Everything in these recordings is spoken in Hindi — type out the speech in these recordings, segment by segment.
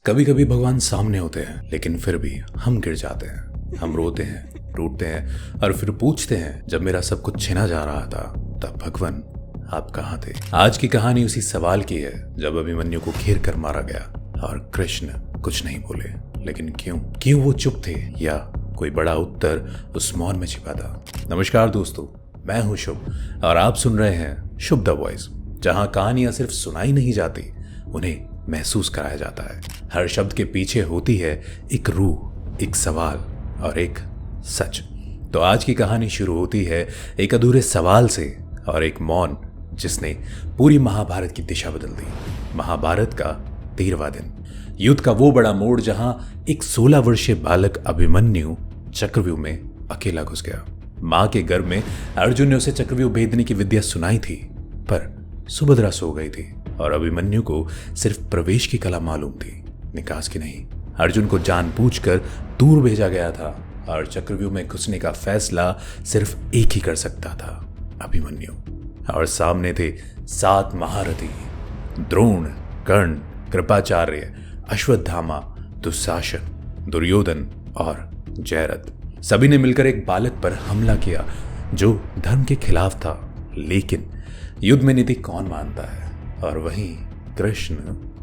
कभी कभी भगवान सामने होते हैं लेकिन फिर भी हम गिर जाते हैं। हम रोते हैं, टूटते हैं और फिर पूछते हैं, जब मेरा सब कुछ छिना जा रहा था तब भगवान आप कहाँ थे। आज की कहानी उसी सवाल की है जब अभिमन्यु को घेर कर मारा गया और कृष्ण कुछ नहीं बोले। लेकिन क्यों वो चुप थे, या कोई बड़ा उत्तर उस मौन में छिपा था। नमस्कार दोस्तों, मैं हूं शुभ और आप सुन रहे हैं शुभ द वॉइस, जहां कहानियां सिर्फ सुनाई नहीं जाती, उन्हें महसूस कराया जाता है। हर शब्द के पीछे होती है एक रूह, एक सवाल और एक सच। तो आज की कहानी शुरू होती है एक अधूरे सवाल से और एक मौन जिसने पूरी महाभारत की दिशा बदल दी। महाभारत का 13वां दिन, युद्ध का वो बड़ा मोड़ जहां एक 16 वर्षीय बालक अभिमन्यु चक्रव्यूह में अकेला घुस गया। मां के गर्भ में अर्जुन ने उसे चक्रव्यूह भेदने की विद्या सुनाई थी, पर सुभद्रा सो गई थी और अभिमन्यु को सिर्फ प्रवेश की कला मालूम थी, निकास की नहीं। अर्जुन को जानबूझकर दूर भेजा गया था और चक्रव्यूह में घुसने का फैसला सिर्फ एक ही कर सकता था, अभिमन्यु। और सामने थे 7 महारथी, द्रोण, कर्ण, कृपाचार्य, अश्वत्थामा, दुशासन, दुर्योधन और जयद्रथ। सभी ने मिलकर एक बालक पर हमला किया जो धर्म के खिलाफ था। लेकिन युद्ध में नीति कौन मानता है? और वहीं कृष्ण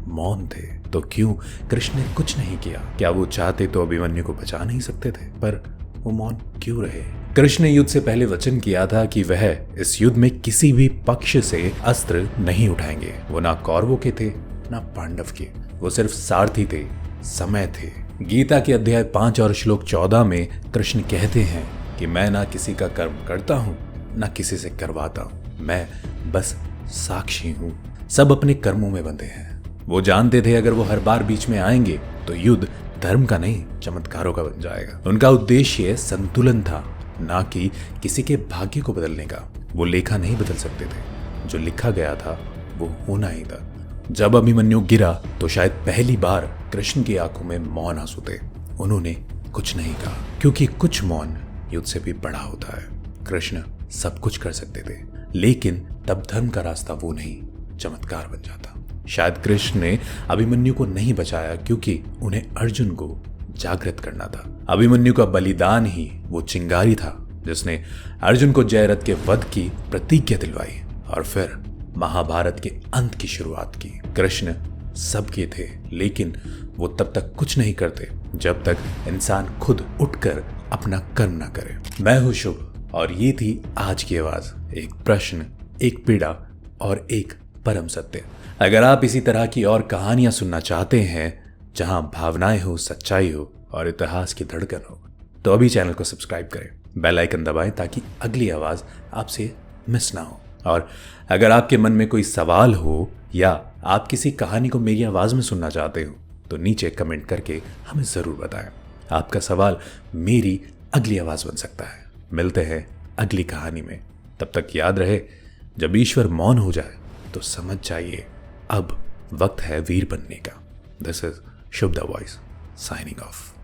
मौन थे। तो क्यों कृष्ण ने कुछ नहीं किया? क्या वो चाहते तो अभिमन्यु को बचा नहीं सकते थे? पर वो मौन क्यों रहे? कृष्ण ने युद्ध से पहले वचन किया था कि वह इस युद्ध में किसी भी पक्ष से अस्त्र नहीं उठाएंगे। वो ना कौरवों के थे ना पांडव के, वो सिर्फ सारथी थे, समय थे। गीता के अध्याय 5 और श्लोक 14 में कृष्ण कहते हैं कि मैं ना किसी का कर्म करता हूं ना किसी से करवाता हूं, मैं बस साक्षी हूं। सब अपने कर्मों में बंधे हैं। वो जानते थे अगर वो हर बार बीच में आएंगे तो युद्ध धर्म का नहीं चमत्कारों का बन जाएगा। उनका उद्देश्य संतुलन था, ना कि किसी के भाग्य को बदलने का। वो लेखा नहीं बदल सकते थे, जो लिखा गया था वो होना ही था। जब अभिमन्यु गिरा तो शायद पहली बार कृष्ण की आंखों में मौन आंसू थे। उन्होंने कुछ नहीं कहा, क्योंकि कुछ मौन युद्ध से भी बड़ा होता है। कृष्ण सब कुछ कर सकते थे, लेकिन तब धर्म का रास्ता वो नहीं, चमत्कार बन जाता। शायद कृष्ण ने अभिमन्यु को नहीं बचाया क्योंकि उन्हें अर्जुन को जागृत करना था। अभिमन्यु का बलिदान ही वो चिंगारी था जिसने अर्जुन को जयद्रथ के वध की प्रतिज्ञा दिलवाई और फिर महाभारत के अंत की शुरुआत की। कृष्ण सबके थे, लेकिन वो तब तक कुछ नहीं करते जब तक इंसान खुद उठकर अपना कर्म ना करे। मैं हूं शुभ और ये थी आज की आवाज, एक प्रश्न, एक पीड़ा और एक परम सत्य। अगर आप इसी तरह की और कहानियां सुनना चाहते हैं जहां भावनाएं हो, सच्चाई हो और इतिहास की धड़कन हो, तो अभी चैनल को सब्सक्राइब करें, बेल आइकन दबाएं ताकि अगली आवाज आपसे मिस ना हो। और अगर आपके मन में कोई सवाल हो या आप किसी कहानी को मेरी आवाज में सुनना चाहते हो तो नीचे कमेंट करके हमें जरूर बताएं। आपका सवाल मेरी अगली आवाज बन सकता है। मिलते हैं अगली कहानी में। तब तक याद रहे, जब ईश्वर मौन हो जाए तो समझ जाइए अब वक्त है वीर बनने का। This is Shubh the voice signing off.